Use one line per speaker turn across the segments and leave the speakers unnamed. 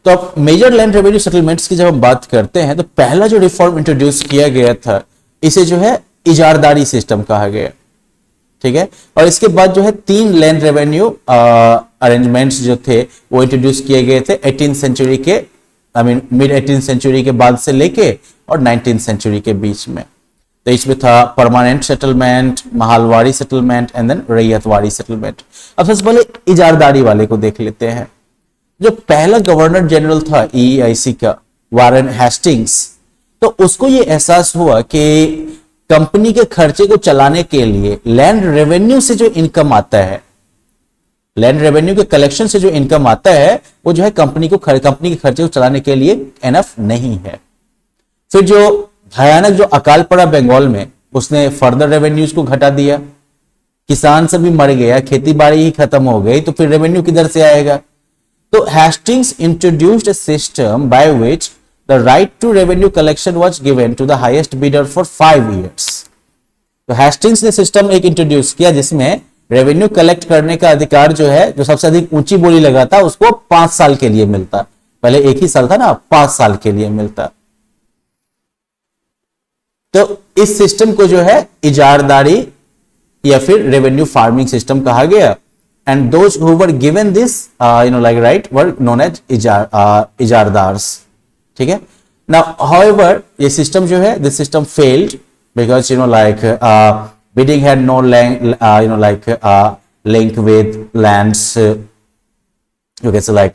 तो अब major land revenue settlements की जब हम बात करते हैं तो पहला जो रिफॉर्म इंट्रोड्यूस किया गया था इसे जो है इजारदारी सिस्टम कहा गया, ठीक है। और इसके बाद जो है 3 लैंड रेवेन्यू अरेंजमेंट्स जो थे वो इंट्रोड्यूस किए गए थे 18th सेंचुरी के, मिड 18th सेंचुरी के बाद से लेके और 19th सेंचुरी के बीच में। तो इसमें था permanent settlement, Mahalwari settlement and then Ryotwari settlement. अब सबसे पहले इजारदारी वाले को देख लेते हैं। जो पहला गवर्नर जनरल था EEIC का, वारेन हेस्टिंग्स, तो उसको ये एहसास हुआ कि कंपनी के खर्चे को चलाने के लिए लैंड रेवेन्यू से जो इनकम आता है, लैंड रेवेन्यू के कलेक्शन से जो इनकम आता है वो जो है कंपनी के खर्चे को चलाने के लिए एनफ नहीं है। फिर जो भयानक जो अकाल पड़ा बंगाल में, उसने फर्दर रेवेन्यूज को घटा दिया, किसान सभी मर गया, खेती बाड़ी ही खत्म हो गई, तो फिर रेवेन्यू किधर से आएगा। तो Hastings introduced a system by which the right to revenue collection was given to the highest bidder for 5 years। तो हेस्टिंग्स ने सिस्टम एक इंट्रोड्यूस किया जिसमें रेवेन्यू कलेक्ट करने का अधिकार जो है, जो सबसे अधिक ऊंची बोली लगाता उसको 5 साल के लिए मिलता। पहले एक ही साल था ना, 5 साल के लिए मिलता। तो इस सिस्टम को जो है इजारदारी या फिर रेवेन्यू फार्मिंग सिस्टम कहा गया। And those who were given this right were known as ijaradars, ठीक है। नाउ हाउएवर ये सिस्टम जो है, this system failed because bidding had no link with lands, you can say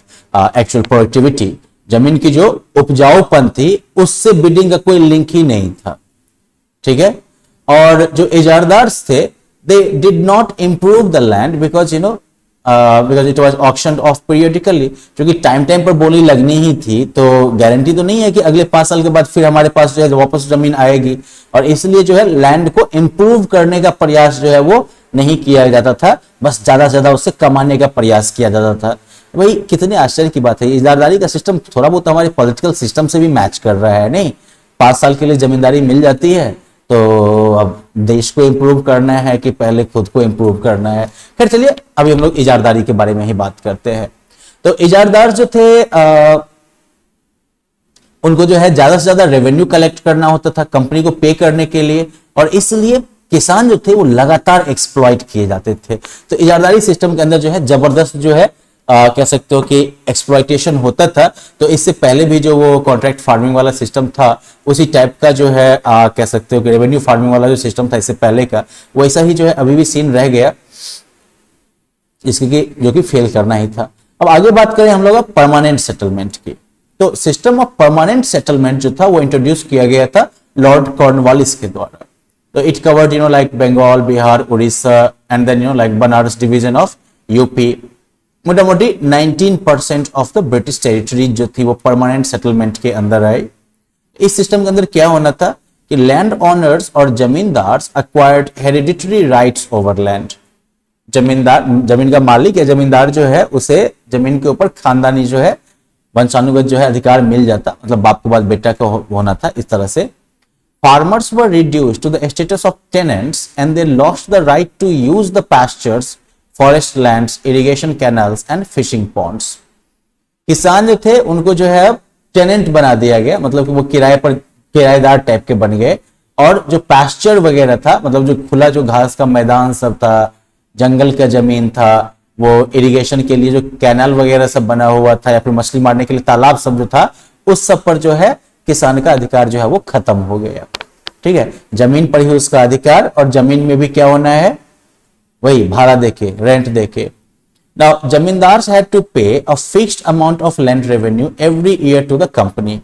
actual productivity। जमीन की जो उपजाऊपन थी उससे बिडिंग का कोई लिंक ही नहीं था, ठीक है। और जो इजारदार्स थे they did not improve the land because because it was auctioned off periodically, क्योंकि टाइम पर बोली लगनी ही थी, तो गारंटी तो नहीं है कि अगले 5 साल के बाद फिर हमारे पास जो है वापस जमीन आएगी। और इसलिए जो है लैंड को इंप्रूव करने का प्रयास जो है वो नहीं किया जाता था, बस ज्यादा से ज्यादा उससे कमाने का प्रयास किया जाता था। भाई कितने आश्चर्य की बात है, इजारदारी का सिस्टम थोड़ा बहुत हमारे पॉलिटिकल सिस्टम से भी मैच कर रहा है। नहीं, 5 साल के लिए जमींदारी मिल जाती है, तो अब देश को इंप्रूव करना है कि पहले खुद को इंप्रूव करना है। खैर चलिए अभी हम लोग इजारदारी के बारे में ही बात करते हैं। तो इजारदार जो थे उनको जो है ज्यादा से ज्यादा रेवेन्यू कलेक्ट करना होता था कंपनी को पे करने के लिए, और इसलिए किसान जो थे वो लगातार एक्सप्लॉइट किए जाते थे। तो इजारदारी सिस्टम के अंदर जो है जबरदस्त जो है कह सकते हो कि एक्सप्लॉइटेशन होता था। तो इससे पहले भी जो वो कॉन्ट्रैक्ट फार्मिंग वाला सिस्टम था उसी टाइप का जो है कह सकते हो कि रेवेन्यू फार्मिंग वाला जो सिस्टम था इससे पहले का, वैसा ही जो है अभी भी सीन रह गया, इसकी जो कि फेल करना ही था। अब आगे बात करें हम लोग परमानेंट सेटलमेंट की। तो सिस्टम ऑफ परमानेंट सेटलमेंट जो था वो इंट्रोड्यूस किया गया था लॉर्ड कॉर्नवालिस के द्वारा। तो it covered Bengal, Bihar, Orissa and then Banaras division of UP. मोटा मोटी 19% ऑफ द ब्रिटिश टेरिटरी जो थी वो परमानेंट सेटलमेंट के अंदर आई। इस सिस्टम के अंदर क्या होना था कि लैंड ऑनर्स और zamindars acquired hereditary rights over land. जमीन का मालिक या जमींदार जो है उसे जमीन के ऊपर खानदानी जो है वंशानुगत जो है अधिकार मिल जाता, मतलब बाप के बाद बेटा का होना था इस तरह से। Farmers were reduced to the status of tenants and they lost the right to use the pastures, forest lands, irrigation canals and fishing ponds. किसान जो थे उनको जो है टेनेंट बना दिया गया, मतलब कि वो किराएदार टाइप के बन गए, और जो पास्चर वगैरह था, मतलब जो खुला जो घास का मैदान सब था, जंगल का जमीन था, वो इरिगेशन के लिए जो कैनाल वगैरह सब बना हुआ था या फिर मछली मारने के लिए तालाब सब जो था, उस सब पर जो है किसान का अधिकार जो है वो खत्म हो गया। ठीक है, जमीन पर ही उसका अधिकार, और जमीन में भी क्या होना है, वही भाड़ा देके, रेंट देके। Now, zamindars had to pay a fixed amount of land revenue every year to the company,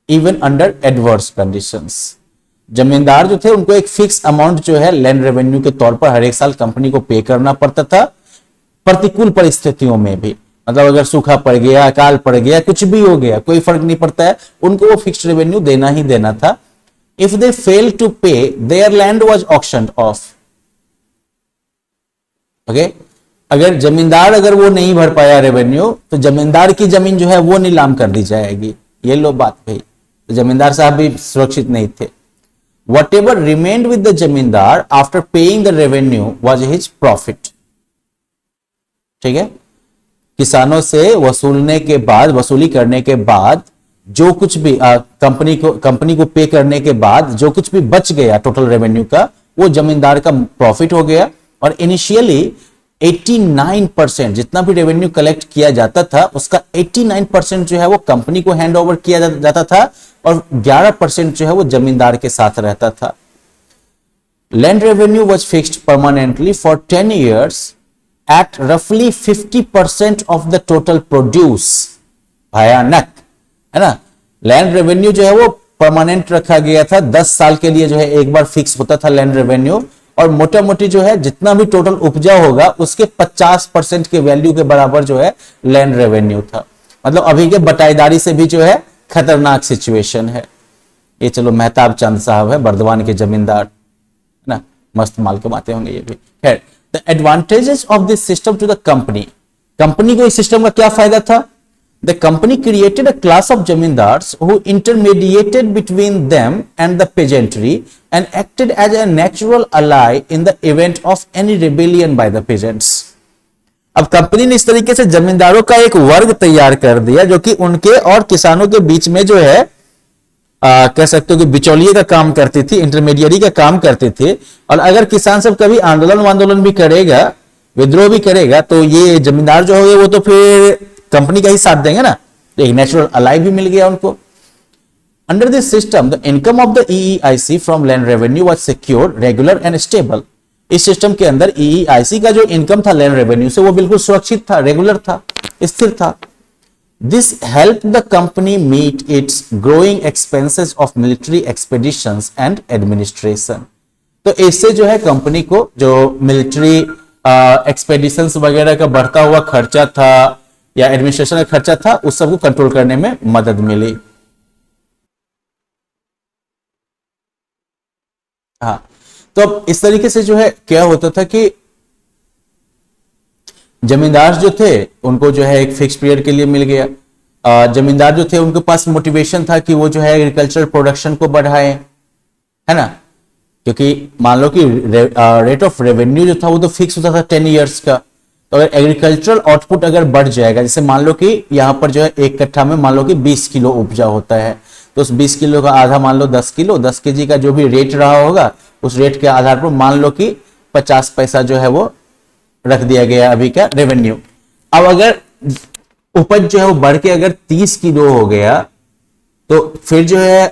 even under adverse conditions. जमींदार जो थे उनको एक फिक्स अमाउंट जो है लैंड रेवेन्यू के तौर पर हर एक साल कंपनी को पे करना पड़ता था, प्रतिकूल परिस्थितियों में भी। मतलब अगर सूखा पड़ गया, अकाल पड़ गया, कुछ भी हो गया, कोई फर्क नहीं पड़ता है, उनको वो फिक्स्ड रेवेन्यू देना ही देना था। If they fail to pay, their land was auctioned off. Okay, अगर जमींदार अगर वो नहीं भर पाया रेवेन्यू, तो जमींदार की जमीन जो है वो नीलाम कर दी जाएगी। ये लो बात भाई, तो जमींदार साहब भी सुरक्षित नहीं थे। Whatever remained with the जमींदार after paying the revenue was his profit। ठीक है, किसानों से वसूली करने के बाद जो कुछ भी कंपनी को पे करने के बाद जो कुछ भी बच गया टोटल रेवेन्यू का, वो जमींदार का प्रॉफिट हो गया। और इनिशियली 89% जितना भी रेवेन्यू कलेक्ट किया जाता था उसका 89% जो है वो कंपनी को हैंड ओवर किया जाता था और 11% जो है वो जमींदार के साथ रहता था। Land revenue was fixed permanently for 10 years at रफली 50% ऑफ द टोटल प्रोड्यूस। भयानक है ना। लैंड रेवेन्यू जो है वो परमानेंट रखा गया था, 10 साल के लिए जो है एक बार फिक्स होता था लैंड रेवेन्यू, और मोटा मोटी जो है जितना भी टोटल उपजा होगा उसके 50% के वैल्यू के बराबर जो है लैंड रेवेन्यू था। मतलब अभी के बटाईदारी से भी जो है खतरनाक सिचुएशन है ये। चलो मेहताब चंद साहब है बर्दवान के जमींदार, है ना, मस्त माल कमाते होंगे ये भी। खैर, the advantages of this system to the company को इस सिस्टम का क्या फायदा था? The company created a class of zamindars who intermediated between them and the peasantry and acted as a natural ally in the event of any rebellion by the peasants. अब company ने इस तरीके से जमींदारों का एक वर्ग तैयार कर दिया जो कि उनके और किसानों के बीच में जो है कह सकते हो कि बिचौलिए का काम करती थी, इंटरमीडिएरी का काम करती थी। और अगर किसान सब कभी आंदोलन भी करेगा, विद्रोह भी करेगा, तो ये जमींदार जो होंगे वो तो फिर कंपनी का ही साथ देंगे ना। तो एक नेचुरल अलाई भी मिल गया उनको। Under this system the income of the EEIC from land revenue was secured, regular and stable. इस सिस्टम के अंदर EEIC का जो इनकम था लैंड रेवेन्यू से वो बिल्कुल सुरक्षित था, रेगुलर था, स्थिर था। This help the company meet its growing expenses of military expeditions and administration. तो इससे जो है कंपनी को जो मिलिट्री एक्सपेडिशंस वगैरह का बढ़ता हुआ खर्चा था या एडमिनिस्ट्रेशन का खर्चा था, उस सबको कंट्रोल करने में मदद मिली। हाँ, तो अब इस तरीके से जो है क्या होता था कि जमींदार जो थे उनको जो है एक फिक्स पीरियड के लिए मिल गया। जमींदार जो थे उनके पास मोटिवेशन था कि वो जो है एग्रीकल्चरल प्रोडक्शन को बढ़ाएं, है ना, क्योंकि मान लो कि रेट ऑफ रेवेन्यू जो था वो तो फिक्स होता था 10 years का। तो अगर एग्रीकल्चरल आउटपुट अगर बढ़ जाएगा, जैसे मान लो कि यहाँ पर जो है एक कट्ठा में मान लो कि 20 किलो उपजा होता है, तो उस 20 किलो का आधा मान लो 10 किलो, 10 kg का जो भी रेट रहा होगा उस रेट के आधार पर मान लो कि 50 पैसा जो है वो रख दिया गया अभी का रेवेन्यू। अब अगर उपज जो है वो बढ़ के अगर 30 किलो हो गया तो फिर जो है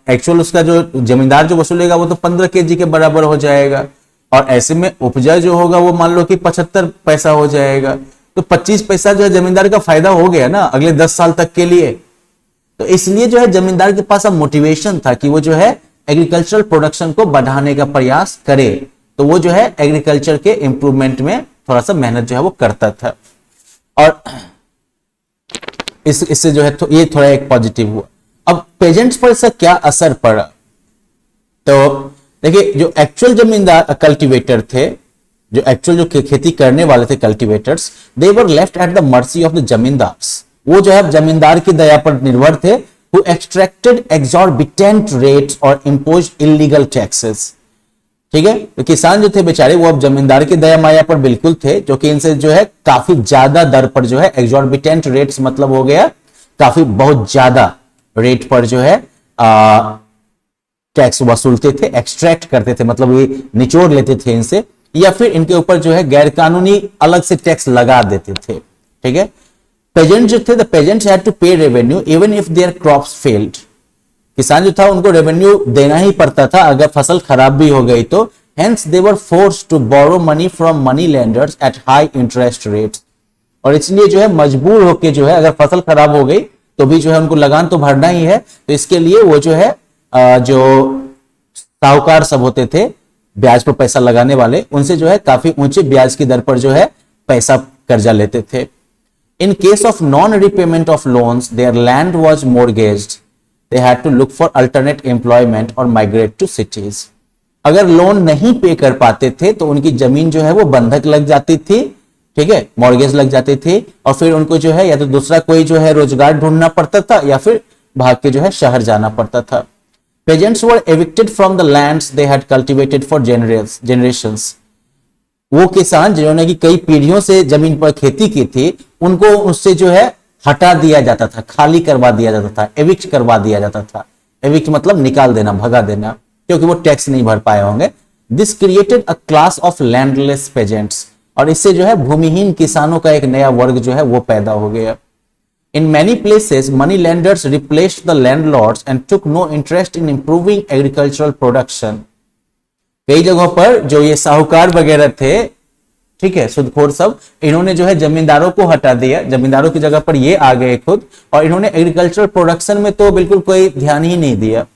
एक्चुअल उसका जो जमींदार जो वसूलेगा वो तो 15 kg के बराबर हो जाएगा, और ऐसे में उपजा जो होगा वो मान लो कि 75 पैसा हो जाएगा। तो 25 पैसा जो है जमींदार का फायदा हो गया ना अगले 10 साल तक के लिए। तो इसलिए जो है जमींदार के पास अब मोटिवेशन था कि वो जो है एग्रीकल्चरल प्रोडक्शन को बढ़ाने का प्रयास करे। तो वो जो है एग्रीकल्चर के इंप्रूवमेंट में थोड़ा सा मेहनत जो है वो करता था, और इससे जो है तो ये थोड़ा एक पॉजिटिव हुआ। अब पेजेंट्स पर इसका क्या असर पड़ा? तो देखिए, जो एक्चुअल जमींदार कल्टीवेटर थे, जो एक्चुअल जो खेती करने वाले थे cultivators, they were left at the mercy of the zamindars. वो जो है जमींदार की दया पर निर्भर थे, who extracted exorbitant rates और imposed illegal taxes। ठीक है, तो किसान जो थे बेचारे वो अब जमींदार की दया माया पर बिल्कुल थे, जो कि इनसे जो है काफी ज्यादा दर पर जो है exorbitant rates मतलब हो गया काफी बहुत ज्यादा रेट पर जो है टैक्स वसूलते थे, एक्सट्रैक्ट करते थे, मतलब ये निचोड़ लेते थे इनसे, या फिर इनके ऊपर जो है गैर कानूनी अलग से टैक्स लगा देते थे। ठीक है, पेजेंट जो थे, द पेजेंट्स हैड टू पे revenue even if there crops failed. किसान जो था उनको रेवेन्यू देना ही पड़ता था अगर फसल खराब भी हो गई तो। Hence they were forced to borrow money from money lenders at high interest rates. और इसलिए जो है मजबूर होके जो है अगर फसल खराब हो गई तो भी जो है उनको लगान तो भरना ही है। तो इसके लिए वो जो है जो साहूकार सब होते थे ब्याज पर पैसा लगाने वाले, उनसे जो है काफी ऊंचे ब्याज की दर पर जो है पैसा कर्जा लेते थे। In case of non-repayment of loans, their land was mortgaged. They had to look for alternate employment or migrate to cities. अगर लोन नहीं पे कर पाते थे तो उनकी जमीन जो है वो बंधक लग जाती थी, ठीक है, मॉर्गेज लग जाती थी, और फिर उनको जो है या तो दूसरा कोई जो है रोजगार ढूंढना पड़ता था या फिर भाग के जो है शहर जाना पड़ता था। Peasants were evicted from the lands they had cultivated for generations. वो किसान जिन्होंने कि कई पीढ़ियों से जमीन पर खेती की थी, उनको उससे जो है हटा दिया जाता था, खाली करवा दिया जाता था, एविक्ट करवा दिया जाता था। एविक्ट मतलब निकाल देना, भगा देना, क्योंकि वो टैक्स नहीं भर पाए होंगे। This created a class of landless pageants, और इससे जो है भूमिहीन किसानों का एक नया वर्ग जो है वो पैदा हो गया। In many places, money lenders replaced the landlords and took no interest in improving agricultural production. कई जगहों पर जो ये साहूकार वगैरह थे, ठीक है, सुदखोर सब, इन्होंने जो है जमींदारों को हटा दिया, जमींदारों की जगह पर ये आ गए खुद, और इन्होंने एग्रीकल्चरल प्रोडक्शन में तो बिल्कुल कोई ध्यान ही नहीं दिया।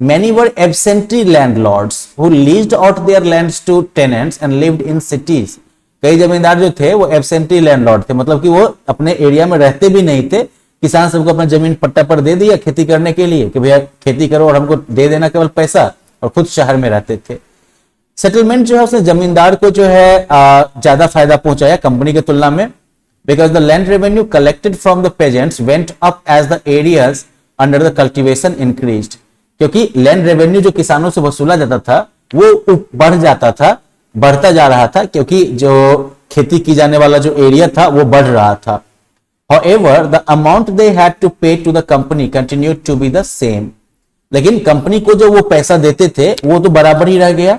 Many were absentee landlords who leased out their lands to tenants and lived in cities. कई जमींदार जो थे वो एब्सेंटी लैंडलॉर्ड थे, मतलब कि वो अपने एरिया में रहते भी नहीं थे। किसान सबको अपना जमीन पट्टा पर दे दिया खेती करने के लिए कि भैया खेती करो और हमको दे देना केवल पैसा, और खुद शहर में रहते थे। सेटलमेंट जो है उसने जमींदार को जो है ज्यादा फायदा पहुंचाया कंपनी की तुलना में, because the land revenue collected from the peasants went up as the areas under the cultivation increased. क्योंकि लैंड रेवेन्यू जो किसानों से वसूला जाता था वो बढ़ जाता था, बढ़ता जा रहा था, क्योंकि जो खेती की जाने वाला जो एरिया था वो बढ़ रहा था। However, the amount they had to pay to the company continued to be the same. लेकिन कंपनी को जो वो पैसा देते थे वो तो बराबर ही रह गया।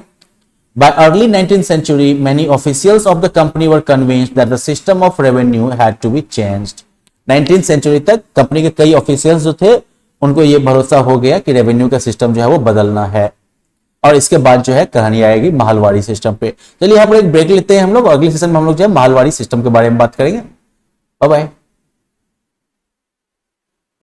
By early 19th century, many officials of the company were convinced that the system of revenue had to be changed. 19th century तक कंपनी के कई ऑफिशियल्स जो थे उनको ये भरोसा हो गया कि रेवेन्यू का सिस्टम जो है वो बदलना है। और इसके बाद जो है कहानी आएगी महलवाड़ी सिस्टम पे। चलिए यहाँ पर एक ब्रेक लेते हैं हम लोग, अगले सेशन में हम लोग जो है महलवाड़ी सिस्टम के बारे में बात करेंगे। Bye bye.